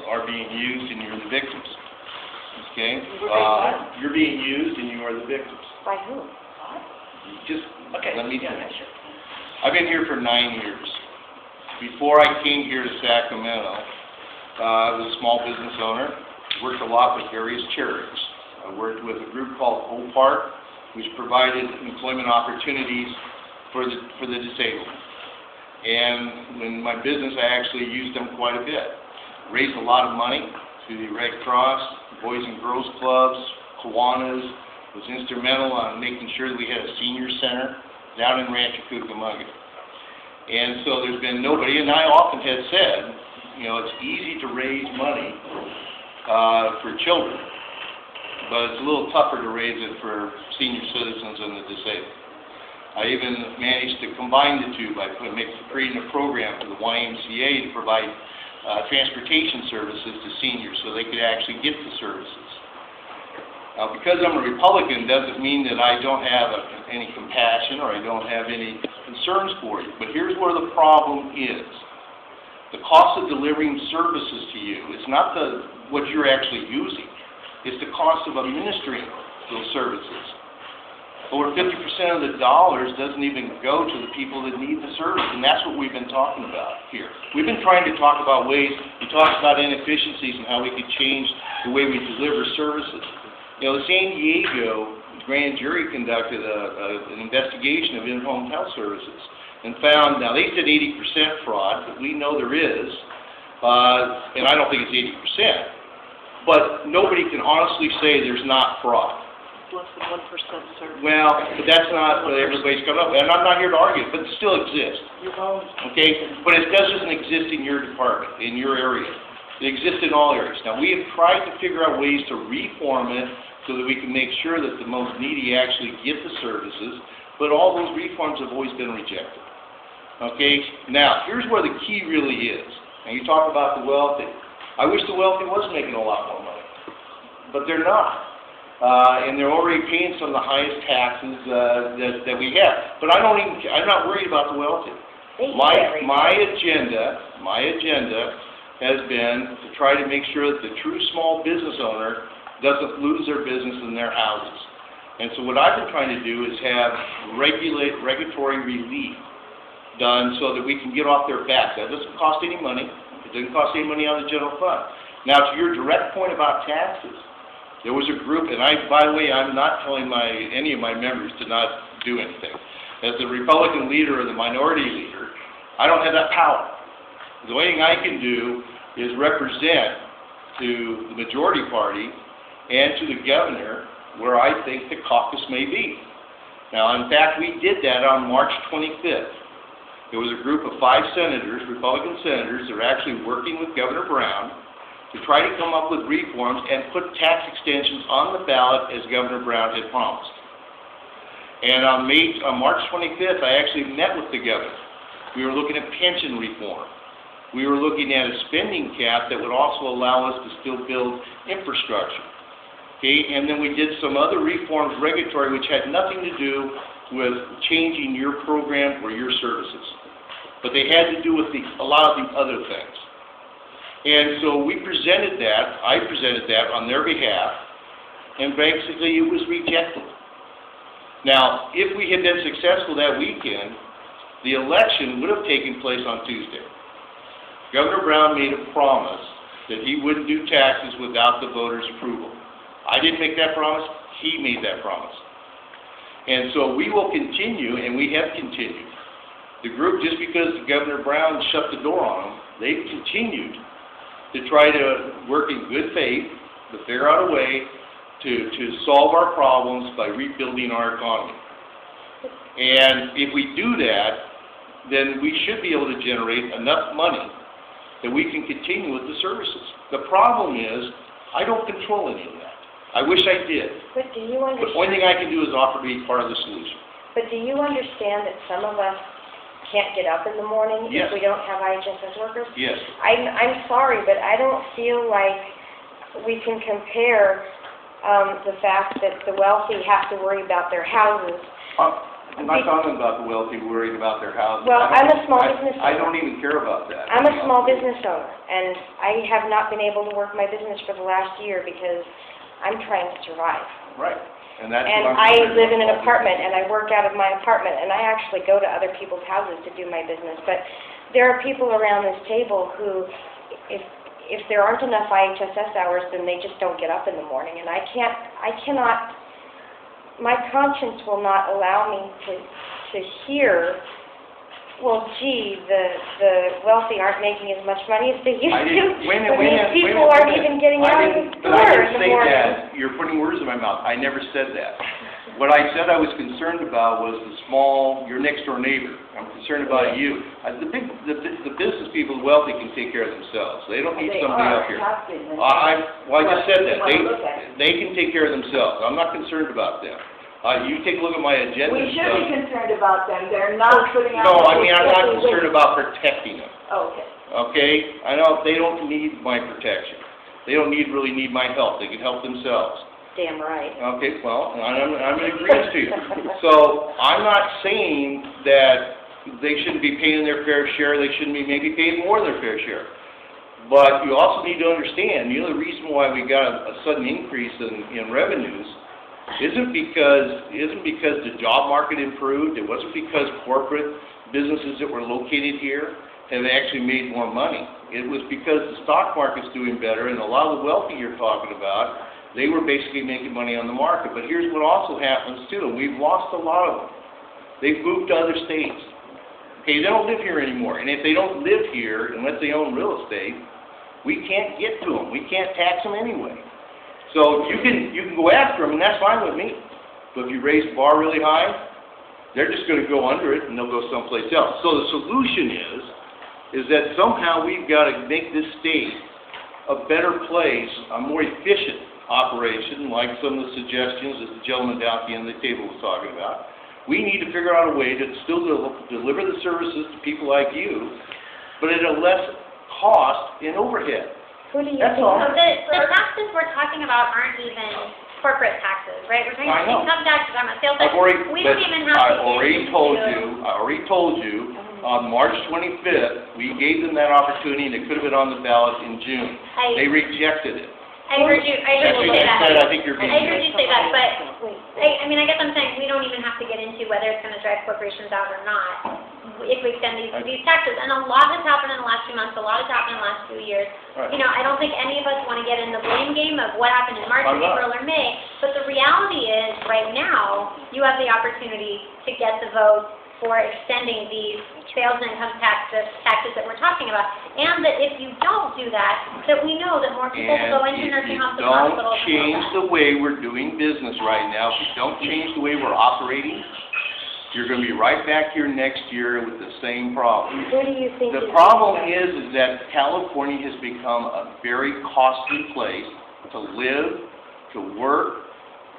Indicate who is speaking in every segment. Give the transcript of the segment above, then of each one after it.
Speaker 1: are being used and you're the victims. Okay?
Speaker 2: You're
Speaker 1: being used and you are the victims.
Speaker 2: By who?
Speaker 1: Just let me finish.
Speaker 2: Sure.
Speaker 1: I've been here for 9 years. Before I came here to Sacramento, I was a small business owner. Worked a lot with various charities. I worked with a group called OPART, which provided employment opportunities for the disabled. And in my business, I actually used them quite a bit. Raised a lot of money to the Red Cross, Boys and Girls Clubs, Kiwanis. Was instrumental on making sure that we had a senior center down in Rancho Cucamonga. And so there's been nobody, and I often have said, you know, it's easy to raise money for children, but it's a little tougher to raise it for senior citizens and the disabled. I even managed to combine the two by creating a program for the YMCA to provide transportation services to seniors so they could actually get the services. Now, because I'm a Republican doesn't mean that I don't have any compassion or I don't have any concerns for you. But here's where the problem is. The cost of delivering services to you is not what you're actually using. It's the cost of administering those services. Over 50% of the dollars doesn't even go to the people that need the service, and that's what we've been talking about here. We've been trying to talk about ways, we talked about inefficiencies and how we could change the way we deliver services. You know, the San Diego grand jury conducted an investigation of in-home health services and found, now they said 80% fraud, but we know there is, and I don't think it's 80%, but nobody can honestly say there's not fraud.
Speaker 2: Less than 1%, sir.
Speaker 1: Well, but that's not what everybody's coming up with, and I'm not here to argue, but it still exists. Okay? But it doesn't exist in your department, in your area. It exists in all areas. Now, we have tried to figure out ways to reform it so that we can make sure that the most needy actually get the services, but all those reforms have always been rejected. Okay? Now, here's where the key really is. And you talk about the wealthy. I wish the wealthy was making a lot more money, but they're not. And they're already paying some of the highest taxes that we have. But I'm not worried about the wealthy. My agenda has been to try to make sure that the true small business owner doesn't lose their business in their houses. And so what I've been trying to do is have regulatory relief done so that we can get off their back. That doesn't cost any money. It doesn't cost any money on the general fund. Now, to your direct point about taxes, there was a group, and by the way, I'm not telling any of my members to not do anything. As the Republican leader or the minority leader, I don't have that power. The only thing I can do is represent to the majority party and to the governor where I think the caucus may be. Now, in fact, we did that on March 25th. There was a group of 5 senators, Republican senators, that are actually working with Governor Brown to try to come up with reforms and put tax extensions on the ballot as Governor Brown had promised. And on March 25th, I actually met with the governor. We were looking at pension reform. We were looking at a spending cap that would also allow us to still build infrastructure. Okay, and then we did some other reforms, regulatory, which had nothing to do with changing your program or your services. But they had to do with a lot of the other things. And so we presented that, I presented that on their behalf, and basically it was rejected. Now, if we had been successful that weekend, the election would have taken place on Tuesday. Governor Brown made a promise that he wouldn't do taxes without the voters' approval. I didn't make that promise, he made that promise. And so we will continue, and we have continued. The group, just because Governor Brown shut the door on them, they've continued to try to work in good faith to figure out a way to solve our problems by rebuilding our economy. And if we do that, then we should be able to generate enough money that we can continue with the services. The problem is, I don't control any of that. I wish I did.
Speaker 2: But do you understand?
Speaker 1: The only thing I can do is offer to be part of the solution.
Speaker 2: But do you understand that some of us can't get up in the morning
Speaker 1: Yes.
Speaker 2: if we don't have IHSS workers?
Speaker 1: Yes.
Speaker 2: I'm sorry, but I don't feel like we can compare the fact that the wealthy have to worry about their houses
Speaker 1: I'm not talking about the wealthy worried about their house.
Speaker 2: Well, I'm a small business owner.
Speaker 1: I don't even care about that.
Speaker 2: I'm a small business owner, and I have not been able to work my business for the last year because I'm trying to survive.
Speaker 1: Right. And that's
Speaker 2: And
Speaker 1: what I'm
Speaker 2: I
Speaker 1: concerned
Speaker 2: live in an
Speaker 1: about.
Speaker 2: apartment, and I work out of my apartment, and I actually go to other people's houses to do my business. But there are people around this table who, if there aren't enough IHSS hours, then they just don't get up in the morning. And I cannot, my conscience will not allow me to hear, well, gee, the wealthy aren't making as much money as they used to. When these people aren't even getting out of the door in the morning.
Speaker 1: That. You're putting words in my mouth. I never said that. What I said I was concerned about was your next door neighbor. I'm concerned about you. The business people, the wealthy, can take care of themselves. They don't need somebody up here. I just said that. They can take care of themselves. I'm not concerned about them. You take a look at my agenda.
Speaker 3: We should be concerned about them. They're not putting out...
Speaker 1: No, I mean, I'm not concerned about protecting them.
Speaker 3: Okay.
Speaker 1: Okay? I know they don't need my protection. They don't really need my help. They can help themselves.
Speaker 2: Damn right.
Speaker 1: Okay, well, I'm in agreement to you. So I'm not saying that they shouldn't be paying their fair share. They shouldn't be maybe paying more than their fair share. But you also need to understand, the reason why we got a sudden increase in revenues isn't because the job market improved. It wasn't because corporate businesses that were located here have actually made more money. It was because the stock market's doing better, and a lot of the wealthy you're talking about, they were basically making money on the market. But here's what also happens too, and we've lost a lot of them. They've moved to other states. Okay, they don't live here anymore, and if they don't live here, unless they own real estate, we can't get to them. We can't tax them anyway. So you can go after them, and that's fine with me. But if you raise the bar really high, they're just going to go under it, and they'll go someplace else. So the solution is that somehow we've got to make this state a better place, a more efficient operation, like some of the suggestions that the gentleman down at the end of the table was talking about. We need to figure out a way to still deliver the services to people like you, but at a less cost in overhead.
Speaker 2: Who do you
Speaker 1: That's
Speaker 2: think?
Speaker 1: all.
Speaker 4: So the taxes we're talking about aren't even corporate taxes, right? We're talking about income taxes, I'm a sales tax. We don't even have to
Speaker 1: I already told you, on March 25th, we gave them that opportunity, and it could have been on the ballot in June. They rejected it.
Speaker 4: I heard you say that.
Speaker 1: I think you're being...
Speaker 4: I heard you say that, but, I guess I'm saying we don't even have to get into whether it's going to drive corporations out or not if we extend these taxes. And a lot has happened in the last few months, a lot has happened in the last few years.
Speaker 1: Right.
Speaker 4: I don't think any of us want to get in the blame game of what happened in March, April, or May, but the reality is, right now, you have the opportunity to get the vote for extending these sales and income taxes that we're talking about. And that if you don't do that, that we know that more people will go into nursing homes and hospitals.
Speaker 1: If you don't change the way we're doing business right now, if you don't change the way we're operating, you're going to be right back here next year with the same problem.
Speaker 2: Who do you think?
Speaker 1: The problem is that California has become a very costly place to live, to work.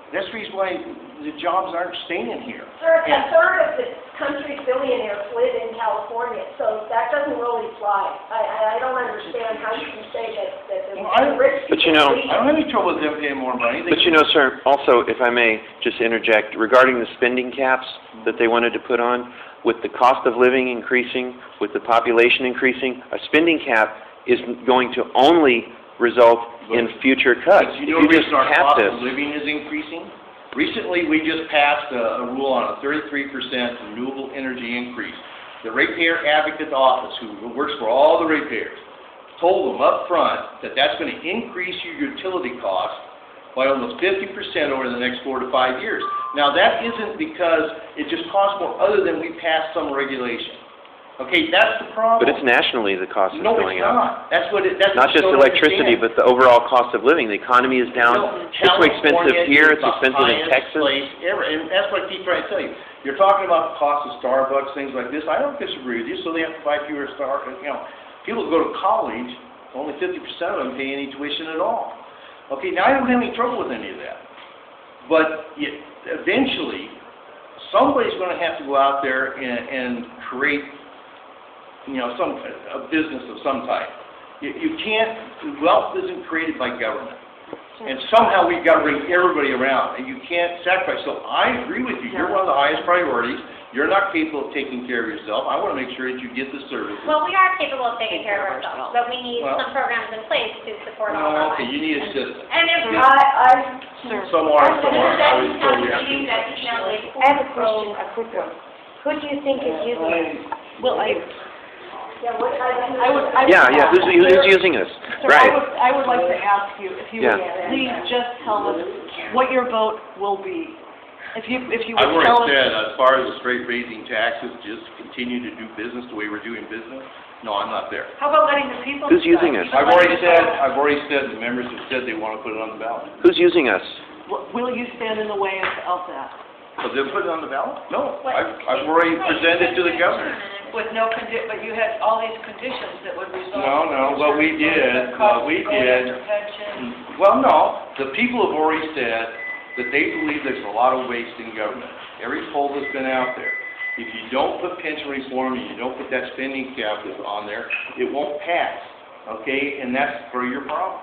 Speaker 1: That's the reason why the jobs aren't staying here.
Speaker 3: Sir, a third of the country's billionaires live in California, so that doesn't really fly. I don't understand how you can say that the rich people...
Speaker 5: But you know,
Speaker 1: I don't have any trouble with them paying more money.
Speaker 5: but you know, sir, also, if I may just interject, regarding the spending caps that they wanted to put on, with the cost of living increasing, with the population increasing, a spending cap is going to only result in future cuts.
Speaker 1: But you know the reason our cost of living is increasing? Recently, we just passed a rule on a 33% renewable energy increase. The ratepayer advocate office, who works for all the ratepayers, told them up front that that's going to increase your utility costs by almost 50% over the next 4 to 5 years. Now, that isn't because it just costs more, other than we passed some regulation. Okay, that's the problem.
Speaker 5: But it's nationally the cost is going up.
Speaker 1: No, it's not. That's what it... That's
Speaker 5: Not just electricity, but the overall cost of living. The economy is down. It's too expensive here. It's expensive in Texas.
Speaker 1: And that's what I keep trying to tell you. You're talking about the cost of Starbucks, things like this. I don't disagree with you, so they have to buy fewer Starbucks. People who go to college, only 50% of them pay any tuition at all. Okay, now I don't have any trouble with any of that. But eventually, somebody's going to have to go out there and create a business of some type. You can't, wealth isn't created by government. And somehow we've got to bring everybody around, and you can't sacrifice. So I agree with you. You're one of the highest priorities. You're not capable of taking care of yourself. I want to make sure that you get the services.
Speaker 4: Well, we are capable of taking care of ourselves, but we need some programs in place to support all of
Speaker 1: Okay,
Speaker 4: us.
Speaker 1: you need a system.
Speaker 4: And if
Speaker 1: Some are, some aren't. I was totally happy.
Speaker 2: I have a question, a quick one. Who do you think is using it?
Speaker 6: Well,
Speaker 5: Yeah, who's using us?
Speaker 6: Sir,
Speaker 5: Right.
Speaker 6: I would like to ask you, if you
Speaker 5: Yeah.
Speaker 6: would please just tell us what your vote will be. If you
Speaker 1: I've
Speaker 6: would tell
Speaker 1: already
Speaker 6: us.
Speaker 1: said, as far as the straight raising taxes, just continue to do business the way we're doing business. No, I'm not there.
Speaker 6: How about letting the people?
Speaker 5: Who's using us?
Speaker 1: I've already said, the members have said they want to put it on the ballot.
Speaker 5: Who's using us?
Speaker 6: Will you stand in the way of that?
Speaker 1: So they'll put it on the ballot? No, I've already presented to the governor.
Speaker 6: With no but you had all these conditions that would result.
Speaker 1: No, what we did, well, no, the people have already said that they believe there's a lot of waste in government. Every poll that's been out there. If you don't put pension reform, and you don't put that spending cap on there, it won't pass, okay? And that's for your problem.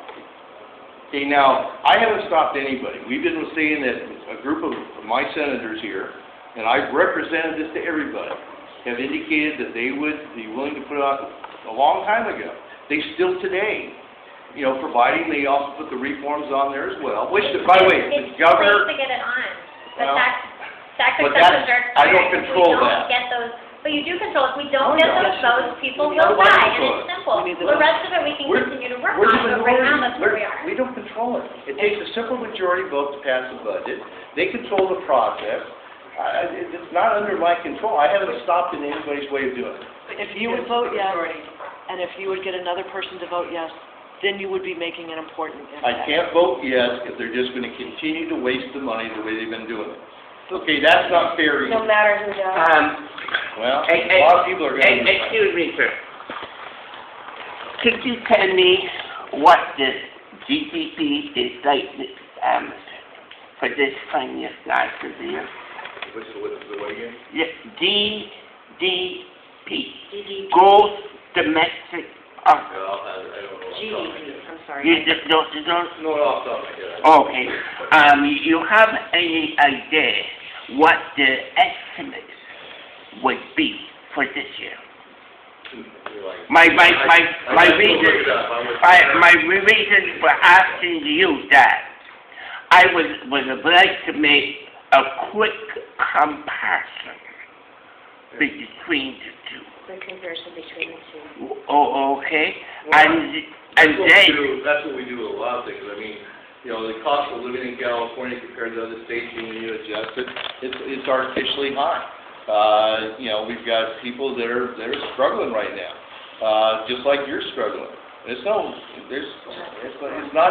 Speaker 1: Okay, now, I haven't stopped anybody. We've been saying that a group of my senators here, and I've represented this to everybody, have indicated that they would be willing to put it on a long time ago. They still today, providing they also put the reforms on there as well, which, by the way, the governor...
Speaker 4: It's to get it on. The
Speaker 1: Well,
Speaker 4: tax
Speaker 1: but
Speaker 4: assessors
Speaker 1: that's-
Speaker 4: are
Speaker 1: I don't
Speaker 4: expired.
Speaker 1: control
Speaker 4: If we
Speaker 1: that.
Speaker 4: don't get those, but you do control. If we don't
Speaker 1: Oh,
Speaker 4: get
Speaker 1: yeah.
Speaker 4: those votes, people
Speaker 1: How
Speaker 4: will
Speaker 1: do I
Speaker 4: die, and
Speaker 1: control
Speaker 4: it's
Speaker 1: it?
Speaker 4: simple.
Speaker 6: We need the
Speaker 4: The rest of it we can
Speaker 1: We're-
Speaker 4: continue to work
Speaker 1: We're
Speaker 4: on,
Speaker 1: the
Speaker 4: but right now,
Speaker 1: minority.
Speaker 4: that's where we are.
Speaker 1: We don't control it. It takes a simple majority vote to pass the budget. They control the process. It's not under my control. I haven't stopped in anybody's way of doing it.
Speaker 6: If you would vote yes, and if you would get another person to vote yes, then you would be making an important impact.
Speaker 1: I can't vote yes if they're just going to continue to waste the money the way they've been doing it. Okay, that's not fair
Speaker 2: No
Speaker 1: either.
Speaker 2: matter who does.
Speaker 1: Well, a lot of people are going to...
Speaker 7: Excuse me, sir. Could you tell me what the GDP is like for this finance last year?
Speaker 1: What's the what again?
Speaker 7: Yeah, GDP. Gross domestic.
Speaker 1: I don't know.
Speaker 2: I'm sorry.
Speaker 7: You don't.
Speaker 1: No, off the top of my head.
Speaker 7: Okay. You have any idea what the estimates would be for this year? My reason for asking you that, I would like to make a quick comparison between the two.
Speaker 2: The comparison between the two.
Speaker 7: Oh, okay.
Speaker 1: Well,
Speaker 7: And then.
Speaker 1: That's what we do with a lot of things. I mean, the cost of living in California compared to other states, when you adjust it, it's artificially high. We've got people that are struggling right now, just like you're struggling. It's not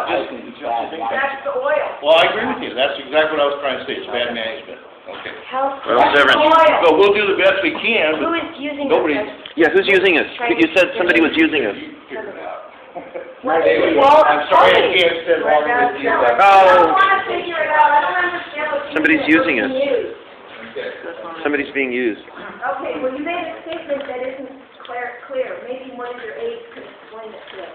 Speaker 1: just.
Speaker 3: That's the oil.
Speaker 1: Well, I agree with you. That's exactly what I was trying to say. It's bad management. Okay.
Speaker 2: How,
Speaker 5: Well, it's different.
Speaker 1: But we'll do the best we can,
Speaker 2: who
Speaker 1: but
Speaker 2: is using
Speaker 1: nobody.
Speaker 2: it?
Speaker 5: Yeah, who's using us? You said somebody was using us.
Speaker 1: Figure it out.
Speaker 2: Well,
Speaker 1: I'm sorry I can't spend longer with you.
Speaker 3: I
Speaker 5: Oh,
Speaker 3: don't want to figure it out, I don't understand what you
Speaker 5: Somebody's
Speaker 3: think
Speaker 5: using
Speaker 3: we
Speaker 5: us.
Speaker 3: can use.
Speaker 5: somebody's being used.
Speaker 3: Okay, well, you made a statement that isn't clear. Maybe one of your aides could explain it to us.